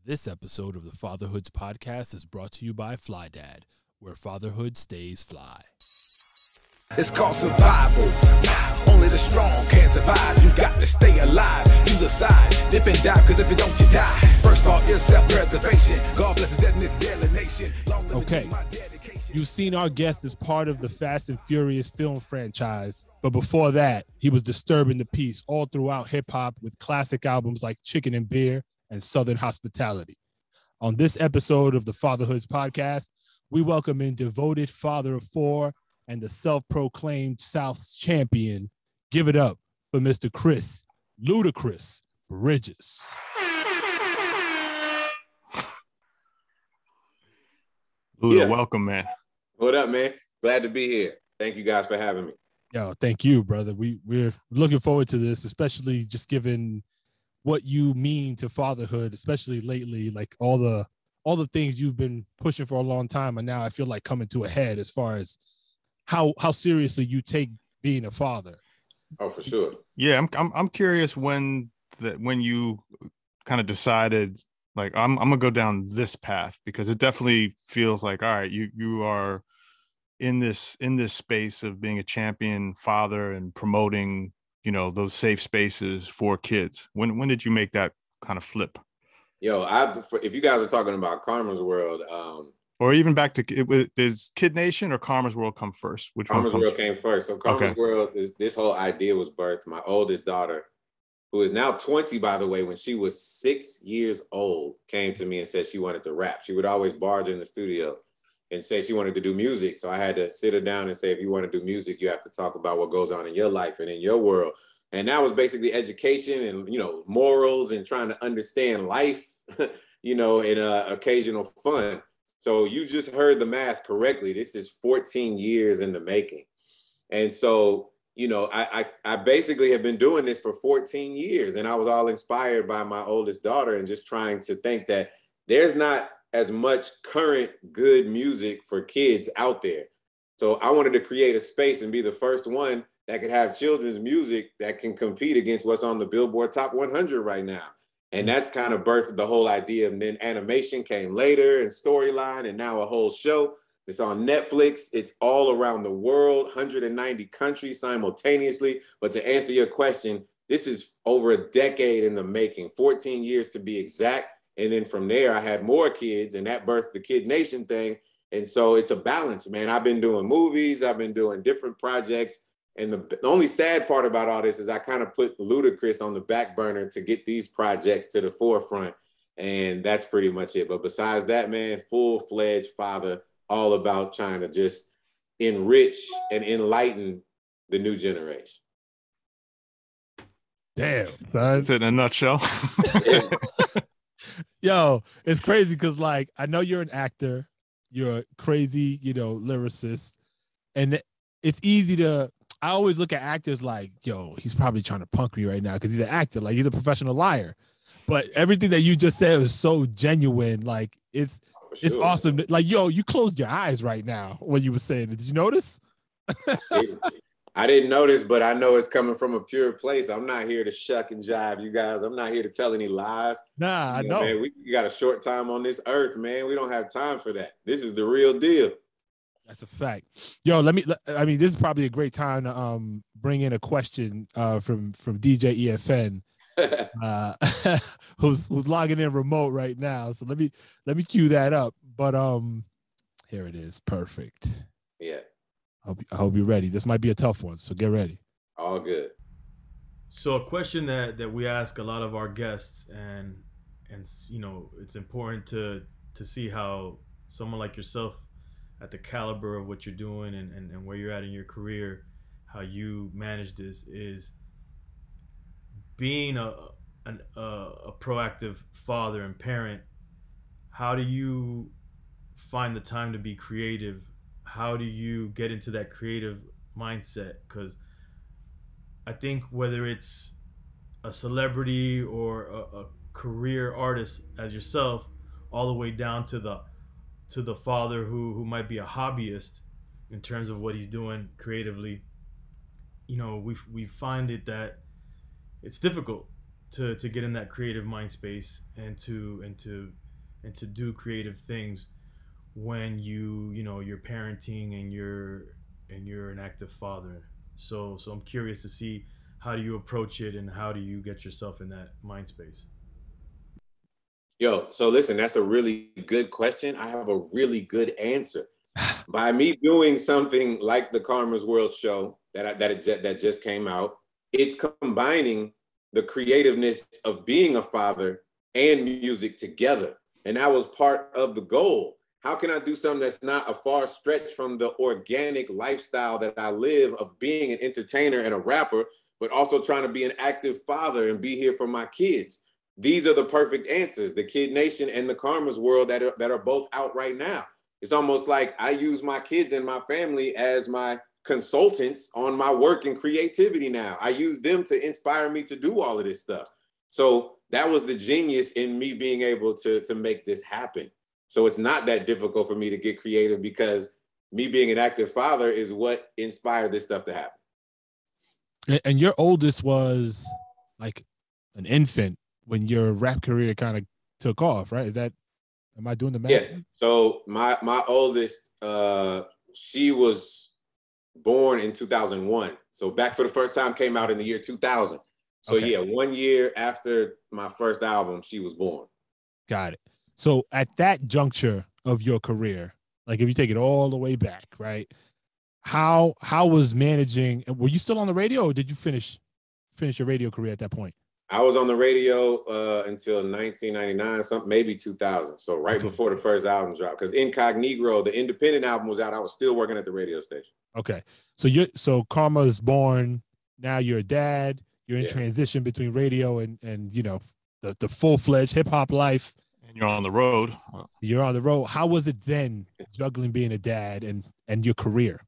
This episode of the Fatherhoods podcast is brought to you by FlyDad, where fatherhood stays fly. It's called survival. Only the strong can survive. You got to stay alive. Use a side, dip and dive, cause if you don't, you die. First thought is self-preservation. God bless the dead in this deadly nation. Okay, you've seen our guest as part of the Fast and Furious film franchise, but before that, he was disturbing the peace all throughout hip-hop with classic albums like Chicken and Beer and Southern Hospitality. On this episode of the Fatherhoods podcast, we welcome in devoted father of four and the self-proclaimed South's champion. Give it up for Mr. Chris Ludacris Bridges. Luda, welcome, man. What up, man? Glad to be here. Thank you guys for having me. Yo, thank you, brother. We're looking forward to this, especially just given what you mean to fatherhood, especially lately, like all the things you've been pushing for a long time, and now I feel like coming to a head as far as how seriously you take being a father. Oh, for sure. Yeah, I'm curious when you kind of decided, like, I'm gonna go down this path, because it definitely feels like, all right, you are in this space of being a champion father and promoting, you know, those safe spaces for kids. When did you make that kind of flip? Yo, if you guys are talking about Karma's World, or even back to is Kid Nation or Karma's World come first? Which Karma's one World came first. So Karma's World is this whole idea was birthed. My oldest daughter, who is now 20, by the way, when she was 6 years old, came to me and said she wanted to rap. She would always barge in the studio and say she wanted to do music. So I had to sit her down and say, if you want to do music, you have to talk about what goes on in your life and in your world. And that was basically education and, you know, morals and trying to understand life, you know, and occasional fun. So you just heard the math correctly. This is 14 years in the making. And so, you know, I basically have been doing this for 14 years, and I was all inspired by my oldest daughter and just trying to think that there's not as much current good music for kids out there. So I wanted to create a space and be the first one that could have children's music that can compete against what's on the Billboard Top 100 right now. And that's kind of birthed the whole idea. And then animation came later and storyline, and now a whole show. It's on Netflix. It's all around the world, 190 countries simultaneously. But to answer your question, this is over a decade in the making, 14 years to be exact. And then from there, I had more kids, and that birthed the Kid Nation thing. And so it's a balance, man. I've been doing movies. I've been doing different projects. And the only sad part about all this is I kind of put Ludacris on the back burner to get these projects to the forefront. And that's pretty much it. But besides that, man, full-fledged father, all about trying to just enrich and enlighten the new generation. Damn, son. That's it in a nutshell. Yo, it's crazy because, like, I know you're an actor, you're a crazy, you know, lyricist, and it's easy to, I always look at actors like, yo, he's probably trying to punk me right now because he's an actor, like he's a professional liar. But everything that you just said was so genuine, like it's awesome. Like, yo, you closed your eyes right now when you were saying it. Did you notice? I didn't notice, but I know it's coming from a pure place. I'm not here to shuck and jive, you guys. I'm not here to tell any lies. Nah, I know. Man, we got a short time on this earth, man. We don't have time for that. This is the real deal. That's a fact. Yo, I mean, this is probably a great time to bring in a question from DJ EFN, who's logging in remote right now. So let me cue that up. But here it is. Perfect. Yeah. I hope you're ready. This might be a tough one, so get ready. All good. So a question that we ask a lot of our guests, and you know, it's important to see how someone like yourself, at the caliber of what you're doing and where you're at in your career, how you manage this, is being a proactive father and parent. How do you find the time to be creative? How do you get into that creative mindset? Because I think whether it's a celebrity or a career artist as yourself, all the way down to the father who might be a hobbyist in terms of what he's doing creatively, you know, we find it that it's difficult to get in that creative mind space and to do creative things when you're parenting and you're an active father. So I'm curious to see, how do you approach it and how do you get yourself in that mind space? Yo, so listen, that's a really good question. I have a really good answer. By me doing something like the Karma's World show that just came out, it's combining the creativeness of being a father and music together. And that was part of the goal. How can I do something that's not a far stretch from the organic lifestyle that I live of being an entertainer and a rapper, but also trying to be an active father and be here for my kids? These are the perfect answers, the Kid Nation and the Karma's World that are both out right now. It's almost like I use my kids and my family as my consultants on my work and creativity now. I use them to inspire me to do all of this stuff. So that was the genius in me being able to make this happen. So it's not that difficult for me to get creative because me being an active father is what inspired this stuff to happen. And your oldest was like an infant when your rap career kind of took off, right? Am I doing the math? Yeah. So my oldest, she was born in 2001. So Back for the First Time came out in the year 2000. So okay. Yeah, 1 year after my first album, she was born. Got it. So at that juncture of your career, like if you take it all the way back, right? How was managing? Were you still on the radio, or did you finish your radio career at that point? I was on the radio until 1999, maybe 2000. So right before the first album dropped, because Incognito, the independent album, was out. I was still working at the radio station. Okay, so Karma's born. Now you're a dad. You're in transition between radio and the full-fledged hip hop life. And you're on the road. You're on the road. How was it then juggling being a dad and your career?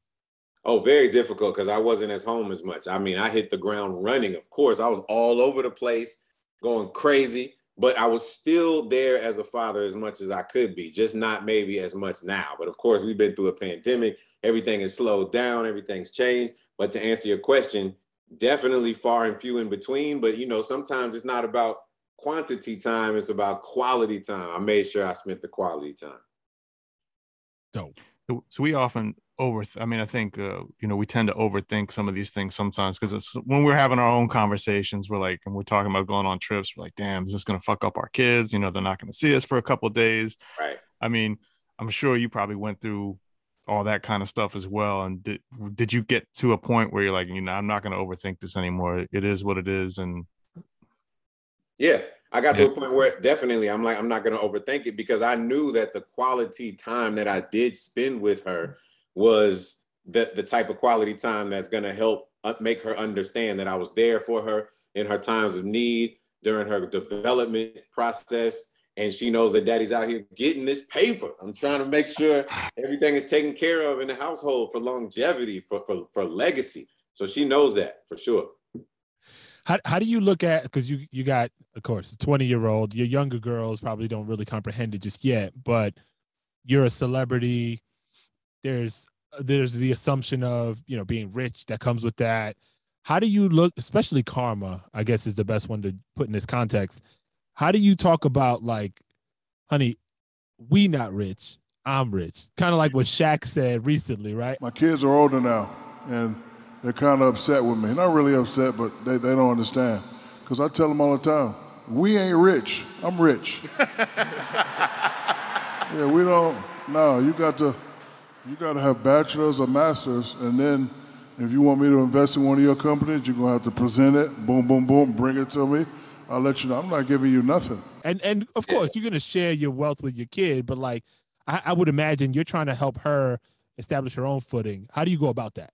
Oh, very difficult because I wasn't at home as much. I mean, I hit the ground running. Of course, I was all over the place, going crazy, but I was still there as a father as much as I could be, just not maybe as much now. But of course, we've been through a pandemic. Everything has slowed down. Everything's changed. But to answer your question, definitely far and few in between. But, sometimes it's not about quantity time. It's about quality time. I made sure I spent the quality time. Dope. So we often I think, we tend to overthink some of these things sometimes because it's when we're having our own conversations, and we're talking about going on trips, we're like, damn, is this going to fuck up our kids? They're not going to see us for a couple of days. Right. I mean, I'm sure you probably went through all that kind of stuff as well. And did you get to a point where you're like, I'm not going to overthink this anymore. It is what it is. And yeah. I got to a point where definitely I'm not going to overthink it because I knew that the quality time that I did spend with her was the type of quality time that's going to help make her understand that I was there for her in her times of need during her development process. And she knows that daddy's out here getting this paper. I'm trying to make sure everything is taken care of in the household for longevity, for legacy. So she knows that for sure. How do you look at, because you got, of course, a 20-year-old, your younger girls probably don't really comprehend it just yet, but you're a celebrity. There's the assumption of, being rich that comes with that. How do you look, especially Karma, I guess is the best one to put in this context. How do you talk about like, honey, we not rich, I'm rich? Kind of like what Shaq said recently, right? My kids are older now, and they're kind of upset with me. Not really upset, but they don't understand. Because I tell them all the time, we ain't rich, I'm rich. Yeah, we don't, no, you got to have bachelor's or master's, and then if you want me to invest in one of your companies, you're gonna have to present it, boom, boom, boom, bring it to me. I'll let you know, I'm not giving you nothing. And of course, you're gonna share your wealth with your kid, but like, I would imagine you're trying to help her establish her own footing. How do you go about that?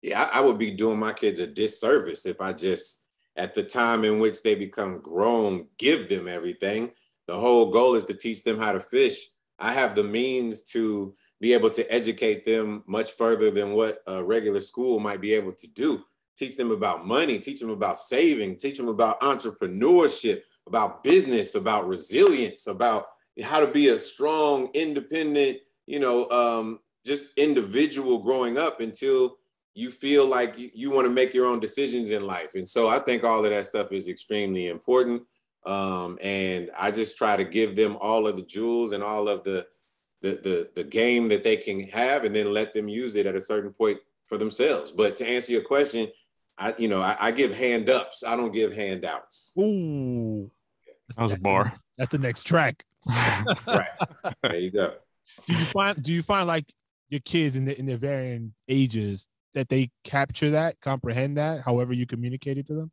Yeah, I would be doing my kids a disservice if I just, at the time in which they become grown, give them everything. The whole goal is to teach them how to fish. I have the means to be able to educate them much further than what a regular school might be able to do. Teach them about money, teach them about saving, teach them about entrepreneurship, about business, about resilience, about how to be a strong, independent, just individual growing up until you feel like you want to make your own decisions in life. And so I think all of that stuff is extremely important. And I just try to give them all of the jewels and all of the game that they can have, and then let them use it at a certain point for themselves. But to answer your question, I give hand ups. I don't give handouts. Ooh, That was a bar. That's the next track. Right. There you go. Do you find like your kids in their varying ages that they capture that, comprehend that, however you communicate it to them?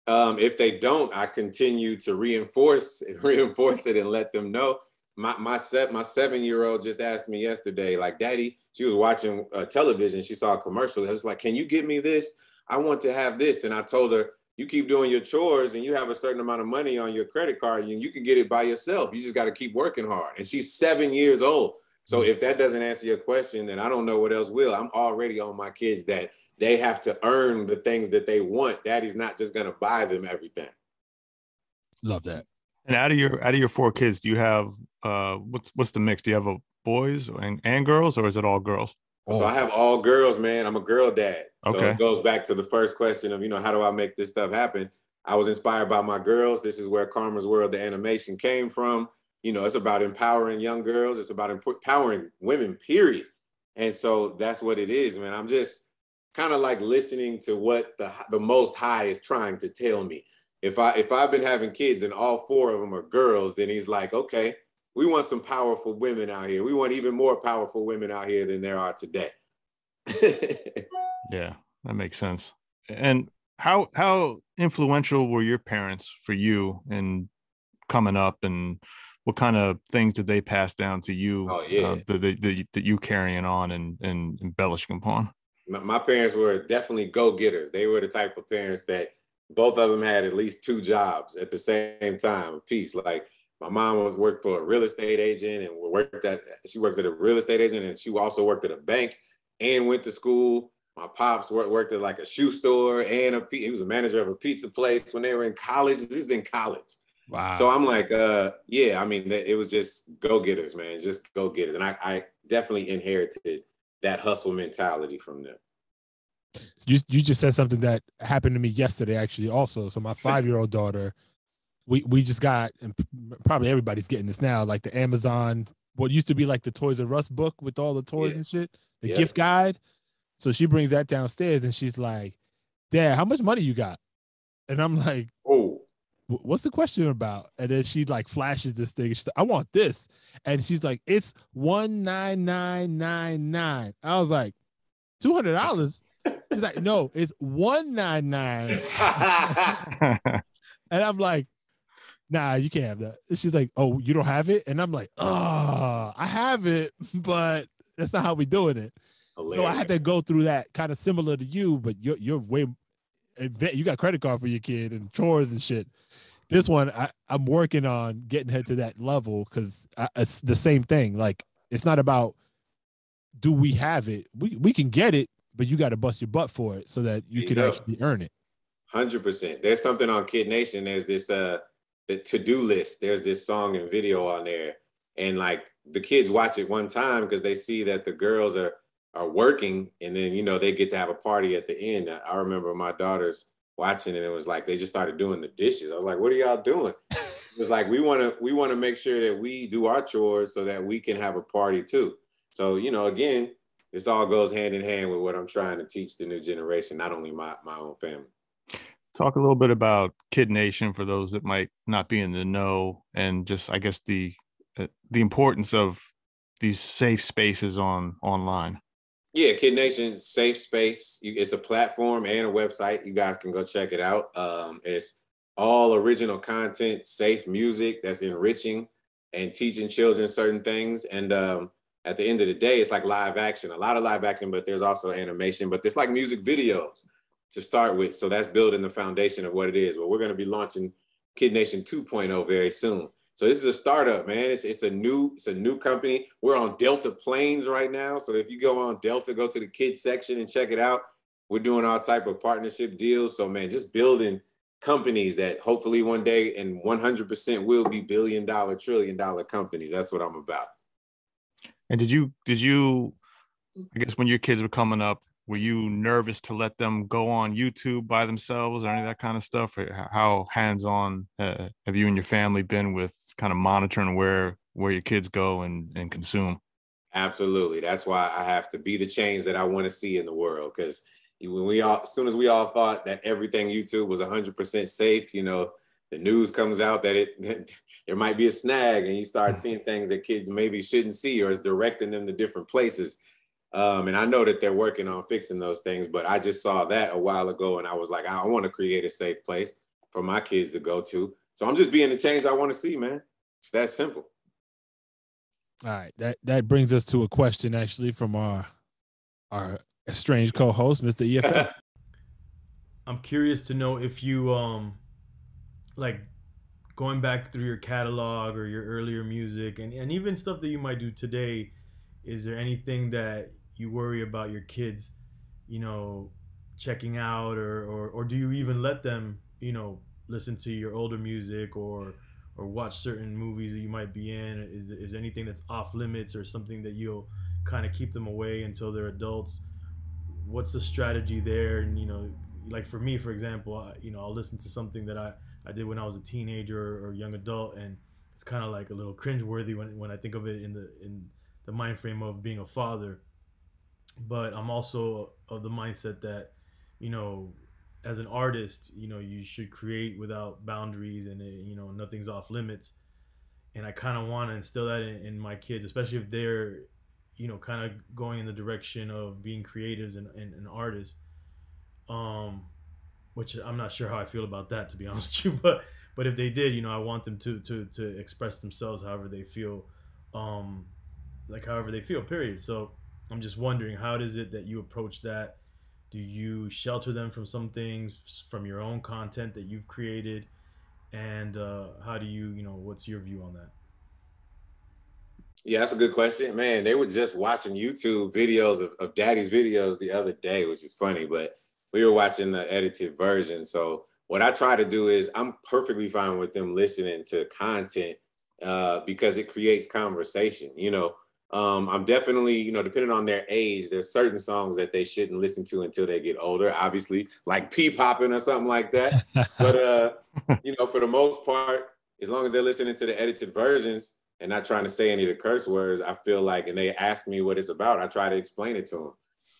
If they don't, I continue to reinforce it and let them know. My 7-year-old just asked me yesterday, like, Daddy, she was watching television. She saw a commercial. I was like, can you get me this? I want to have this. And I told her, you keep doing your chores and you have a certain amount of money on your credit card and you can get it by yourself. You just got to keep working hard. And she's 7 years old. So if that doesn't answer your question, then I don't know what else will. I'm already on my kids that they have to earn the things that they want. Daddy's not just going to buy them everything. Love that. And out of your 4 kids, do you have what's the mix? Do you have boys and girls, or is it all girls? So I have all girls, man. I'm a girl dad. So Okay. it goes back to the first question of, how do I make this stuff happen? I was inspired by my girls. This is where Karma's World, the animation, came from. It's about empowering young girls. It's about empowering women, period. And so that's what it is, man. I'm just kind of like listening to what the Most High is trying to tell me. If I've been having kids and all 4 of them are girls, then he's like, okay, we want some powerful women out here. We want even more powerful women out here than there are today. Yeah, that makes sense. And how influential were your parents for you in coming up, and what kind of things did they pass down to you? Oh, yeah. That you carrying on and embellishing upon? My parents were definitely go-getters. They were the type of parents that both of them had at least 2 jobs at the same time, a piece. Like, my mom worked for a real estate agent and she worked at a real estate agent, and she also worked at a bank and went to school. My pops worked at like a shoe store and he was a manager of a pizza place when they were in college. This is in college. Wow. So I'm like, it was just go-getters, man, just go-getters. And I definitely inherited that hustle mentality from them. You just said something that happened to me yesterday, actually, also. So my 5-year-old daughter, we just got, and probably everybody's getting this now, like the Amazon, what used to be like the Toys R Us book with all the toys and shit, the gift guide. So she brings that downstairs and she's like, Dad, how much money you got? And I'm like, oh, what's the question about? And then she like flashes this thing. She's like, I want this. And she's like, it's $199.99. I was like, $200? She's like, no, it's $199. And I'm like, nah, you can't have that. And she's like, oh, you don't have it? And I'm like, oh, I have it, but that's not how we doing it. Hilarious. So I had to go through that, kind of similar to you, but you're way, you got credit card for your kid and chores and shit. This one, I'm working on getting her to that level, because it's the same thing. Like, it's not about, do we have it? We can get it, but you got to bust your butt for it so that you can actually earn it. 100%. There's something on Kid Nation. There's this, the to-do list. There's this song and video on there. And like, the kids watch it one time because they see that the girls are working, and then, they get to have a party at the end. I remember my daughters watching it, and it was like, they just started doing the dishes. I was like, what are y'all doing? It was like, we want to make sure that we do our chores so that we can have a party too. So, again, this all goes hand in hand with what I'm trying to teach the new generation, not only my own family. Talk a little bit about Kid Nation for those that might not be in the know, and just, I guess, the importance of these safe spaces online. Yeah, Kid Nation's safe space. It's a platform and a website. You guys can go check it out. It's all original content, safe music that's enriching and teaching children certain things. And at the end of the day, it's like live action, a lot of live action, but there's also animation, but there's like music videos to start with. So that's building the foundation of what it is. Well, we're going to be launching Kid Nation 2.0 very soon. So this is a startup, man. It's a new company. We're on Delta planes right now. So if you go on Delta, go to the kids section and check it out. We're doing all type of partnership deals. So, man, just building companies that hopefully one day and 100% will be billion-dollar, trillion-dollar companies. That's what I'm about. And did you, I guess, when your kids were coming up, were you nervous to let them go on YouTube by themselves or any of that kind of stuff? Or how hands-on have you and your family been with kind of monitoring where your kids go and consume? Absolutely. That's why I have to be the change that I want to see in the world. Because as soon as we all thought that everything YouTube was 100% safe, you know, the news comes out that there might be a snag, and you start seeing things that kids maybe shouldn't see, or is directing them to different places. And I know that they're working on fixing those things, but I just saw that a while ago, and I was like, I want to create a safe place for my kids to go to. So I'm just being the change I want to see, man. It's that simple. All right, that brings us to a question actually from our estranged co-host, Mr. EFL. I'm curious to know if you like going back through your catalog or your earlier music and even stuff that you might do today, is there anything that you worry about your kids, you know, checking out, or do you even let them, you know, listen to your older music or watch certain movies that you might be in? Is anything that's off limits or something that you'll kind of keep them away until they're adults? What's the strategy there? And, you know, like for me, for example, you know, I'll listen to something that I did when I was a teenager or young adult, and it's kind of like a little cringeworthy when I think of it in the mind frame of being a father. But I'm also of the mindset that, you know, as an artist, you know, you should create without boundaries, and you know, nothing's off limits. And I kind of want to instill that in my kids, especially if they're, you know, kind of going in the direction of being creatives and artists. Which I'm not sure how I feel about that, to be honest with you. But if they did, you know, I want them to express themselves however they feel, like however they feel. Period. So I'm just wondering, how does it that you approach that? Do you shelter them from some things from your own content that you've created? And how do you, you know, what's your view on that? Yeah, that's a good question. Man, they were just watching YouTube videos of Daddy's videos the other day, which is funny, but we were watching the edited version. So what I try to do is I'm perfectly fine with them listening to content because it creates conversation, you know. I'm definitely, you know, depending on their age, there's certain songs that they shouldn't listen to until they get older, obviously, like P-popping or something like that. But, you know, for the most part, as long as they're listening to the edited versions and not trying to say any of the curse words, I feel like, and they ask me what it's about, I try to explain it to them,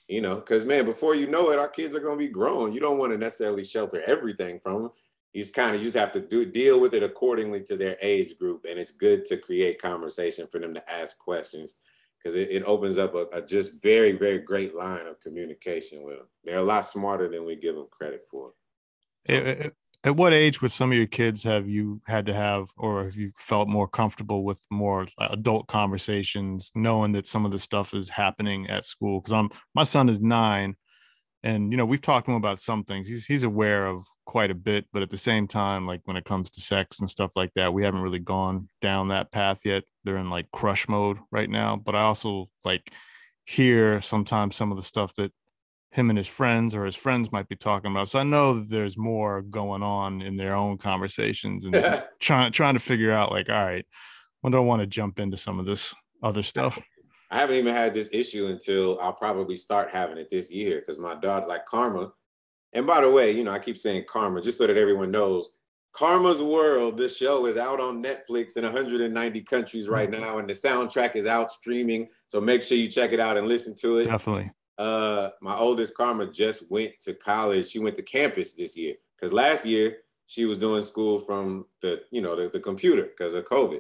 you know, because, man, before you know it, our kids are going to be grown. You don't want to necessarily shelter everything from them. You just have to deal with it accordingly to their age group. And it's good to create conversation for them to ask questions, because it opens up a just very, very great line of communication with them. They're a lot smarter than we give them credit for. At what age with some of your kids have you had to have, or have you felt more comfortable with more adult conversations, knowing that some of the stuff is happening at school? Because my son is 9. And, you know, we've talked to him about some things. He's aware of quite a bit, but at the same time, like when it comes to sex and stuff like that, we haven't really gone down that path yet. They're in like crush mode right now. But I also like hear sometimes some of the stuff that him and his friends or his friends might be talking about. So I know that there's more going on in their own conversations and trying to figure out like, all right, when do I want to jump into some of this other stuff? I haven't even had this issue until I'll probably start having it this year, because my daughter, like Karma, and by the way, you know, I keep saying Karma just so that everyone knows, Karma's World, this show is out on Netflix in 190 countries right now, and the soundtrack is out streaming, so make sure you check it out and listen to it. Definitely. My oldest Karma just went to college. She went to campus this year, because last year she was doing school from the computer because of COVID.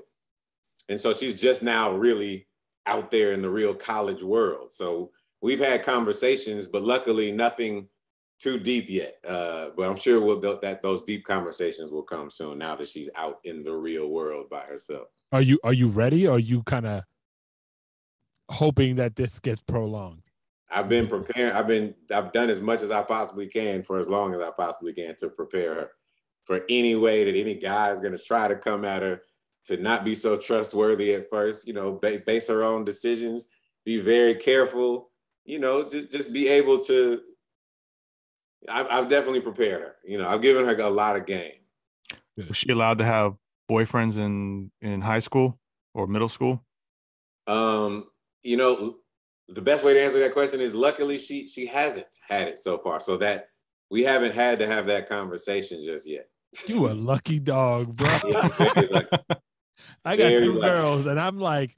And so she's just now really out there in the real college world. So we've had conversations, but luckily nothing too deep yet. But I'm sure that those deep conversations will come soon now that she's out in the real world by herself. Are you ready? Or are you kind of hoping that this gets prolonged? I've been preparing. I've done as much as I possibly can for as long as I possibly can to prepare her for any way that any guy is going to try to come at her, to not be so trustworthy at first, you know, base her own decisions, be very careful, you know, just be able to, I've definitely prepared her. You know, I've given her a lot of game. Was she allowed to have boyfriends in high school or middle school? You know, the best way to answer that question is luckily she hasn't had it so far, so that we haven't had to have that conversation just yet. You a lucky dog, bro. Yeah, very lucky. I got Very two lucky. girls, and I'm like,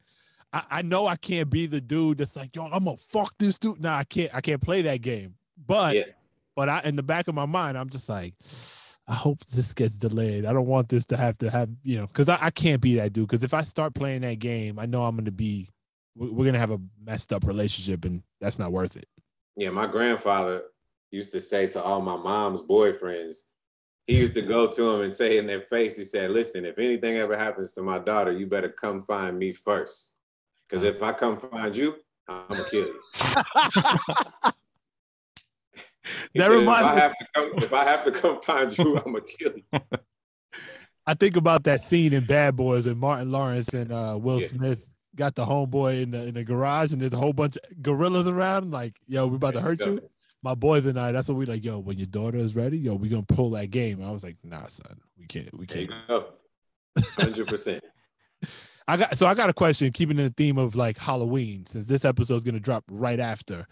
I know I can't be the dude that's like, yo, I'm gonna fuck this dude. Nah, I can't play that game. But Yeah. but I, in the back of my mind, I'm just like, I hope this gets delayed. I don't want this to have, because I can't be that dude. Because if I start playing that game, I know we're gonna have a messed up relationship, and that's not worth it. Yeah, my grandfather used to say to all my mom's boyfriends, he used to go to them and say in their face, he said, listen, if anything ever happens to my daughter, you better come find me first. Because if I come find you, I'm going to kill you. That reminds me. If I have to come find you, I'm going to kill you. I think about that scene in Bad Boys and Martin Lawrence and Will Yeah. Smith got the homeboy in the garage, and there's a whole bunch of gorillas around. Like, yo, we're about to hurt you. My boys and I, that's what we like. Yo, when your daughter is ready, yo, we gonna pull that game. And I was like, nah, son, we can't. There you go. 100%. I got a question, keeping in the theme of like Halloween, since this episode is gonna drop right after.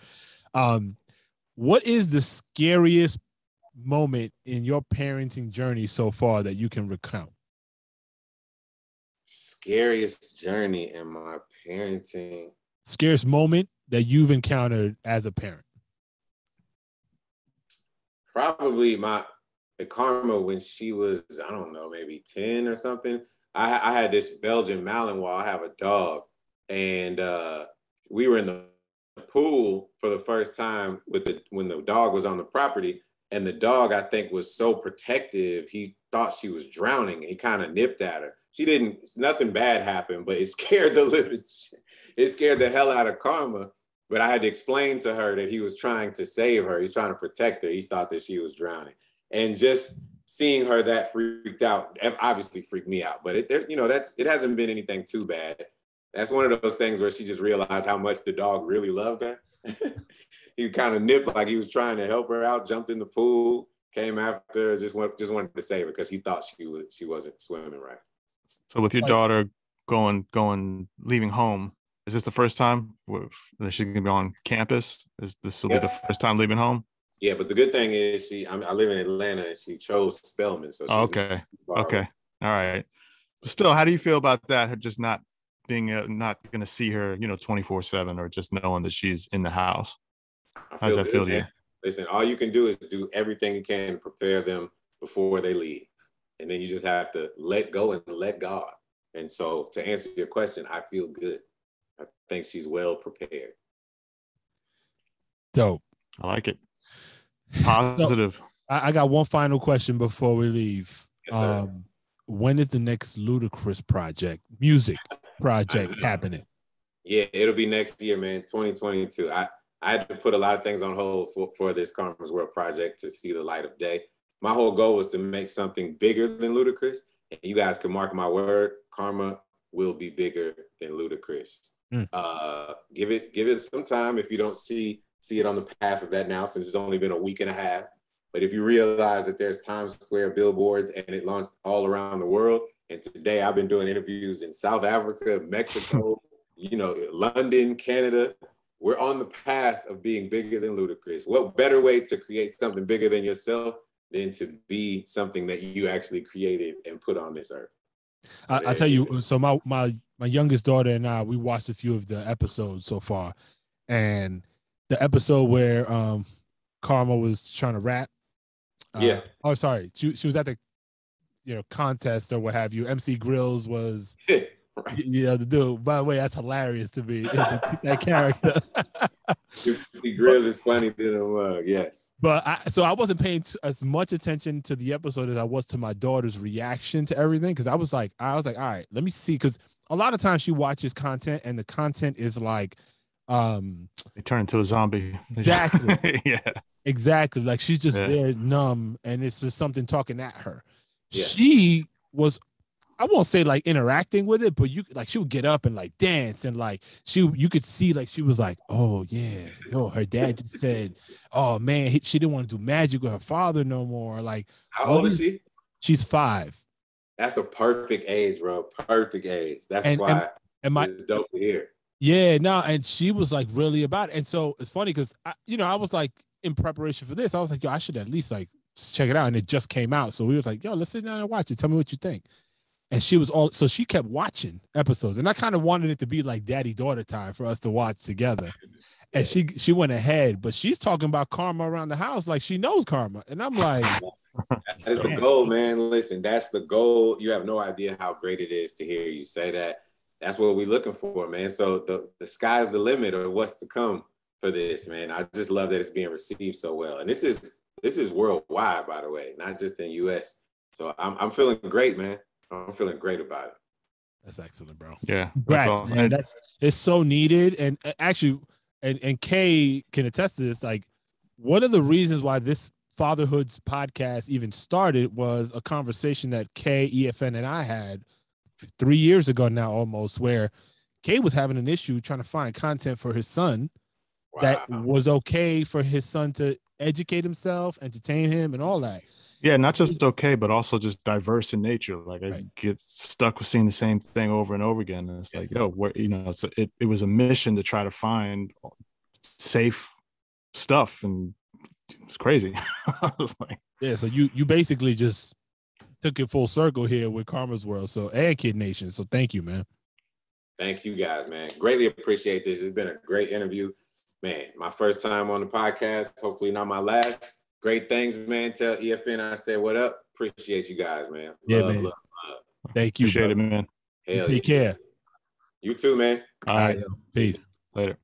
What is the scariest moment in your parenting journey so far that you can recount? Scariest journey in my parenting. Scariest moment that you've encountered as a parent? Probably Karma when she was, I don't know, maybe 10 or something. I had this Belgian Malinois. I have a dog, and we were in the pool for the first time when the dog was on the property, and the dog, I think, was so protective. He thought she was drowning. He kind of nipped at her. Nothing bad happened, but it scared the hell out of Karma. But I had to explain to her that he was trying to save her. He's trying to protect her. He thought that she was drowning. And just seeing her that freaked out, obviously freaked me out. But it hasn't been anything too bad. That's one of those things where she just realized how much the dog really loved her. He kind of nipped like he was trying to help her out, jumped in the pool, came after her, just wanted to save her because he thought she wasn't swimming right. So with your daughter leaving home, is this the first time that she's gonna be on campus? Is this will be the first time leaving home? Yeah, but the good thing is I live in Atlanta and she chose Spelman. So okay. All right. But still, how do you feel about that? Her just not being not gonna see her, 24/7, or just knowing that she's in the house. How does that feel to you? Listen, all you can do is do everything you can to prepare them before they leave. And then you just have to let go and let God. And so to answer your question, I feel good. I think she's well prepared. Dope. I like it. Positive. So, I got one final question before we leave. Yes, when is the next Ludacris music project happening? Yeah, it'll be next year, man, 2022. I had to put a lot of things on hold for this Karma's World project to see the light of day. My whole goal was to make something bigger than Ludacris. And you guys can mark my word, Karma will be bigger than Ludacris. Give it some time if you don't see it on the path of that now, since it's only been a week and a half. But if you realize that there's Times Square billboards and it launched all around the world, and today I've been doing interviews in South Africa, Mexico, London, Canada, we're on the path of being bigger than Ludacris. What better way to create something bigger than yourself than to be something that you actually created and put on this earth? So I tell you, so my youngest daughter and I, we watched a few of the episodes so far, and the episode where Karma was trying to rap. Yeah. Oh, sorry. She was at the contest or what have you. MC Grills was the dude. By the way, that's hilarious to me. That character. MC Grills is funny than a mug, yes. But I wasn't paying as much attention to the episode as I was to my daughter's reaction to everything, because I was like, all right, let me see, because a lot of times she watches content and the content is like they turn into a zombie. Exactly. Yeah. Exactly. Like she's just there numb, and it's just something talking at her. Yeah. She was, I won't say like interacting with it, but she would get up and like dance, and like you could see like she was like, oh yeah, her dad just said, oh man, she didn't want to do magic with her father no more. Like, how old is she? She's 5. That's the perfect age, bro. Perfect age. That's why it's dope to hear. Yeah, no, and she was like really about it. And so it's funny because I was like in preparation for this, I was like, yo, I should at least like check it out. And it just came out. So we was like, yo, let's sit down and watch it. Tell me what you think. And so she kept watching episodes. And I kind of wanted it to be like daddy-daughter time for us to watch together. And she went ahead, but she's talking about karma around the house like she knows karma. And I'm like, that is the goal, man. Listen, that's the goal. You have no idea how great it is to hear you say that. That's what we're looking for, man. So the sky's the limit of what's to come for this, man. I just love that it's being received so well. And this is worldwide, by the way, not just in US. So I'm feeling great, man. I'm feeling great about it. That's excellent, bro. Yeah. Congrats, man. It's so needed. And actually, and Kay can attest to this. Like, one of the reasons why this Fatherhoods podcast even started was a conversation that Kay, EFN, and I had 3 years ago now, almost, where Kay was having an issue trying to find content for his son that was okay for his son to educate himself, entertain him, and all that. Yeah, not just okay, but also just diverse in nature. Like, I get stuck with seeing the same thing over and over again. And it's like, yo, it was a mission to try to find safe stuff, and it's crazy. I was like, yeah, so you basically just took it full circle here with Karma's World, and Kid Nation. So thank you, man. Thank you guys, man. Greatly appreciate this. It's been a great interview. Man, my first time on the podcast. Hopefully not my last. Great things, man. Tell EFN I said what up. Appreciate you guys, man. Man. Love. Thank you. Appreciate it, man. Take care. You too, man. All right. Peace. Later.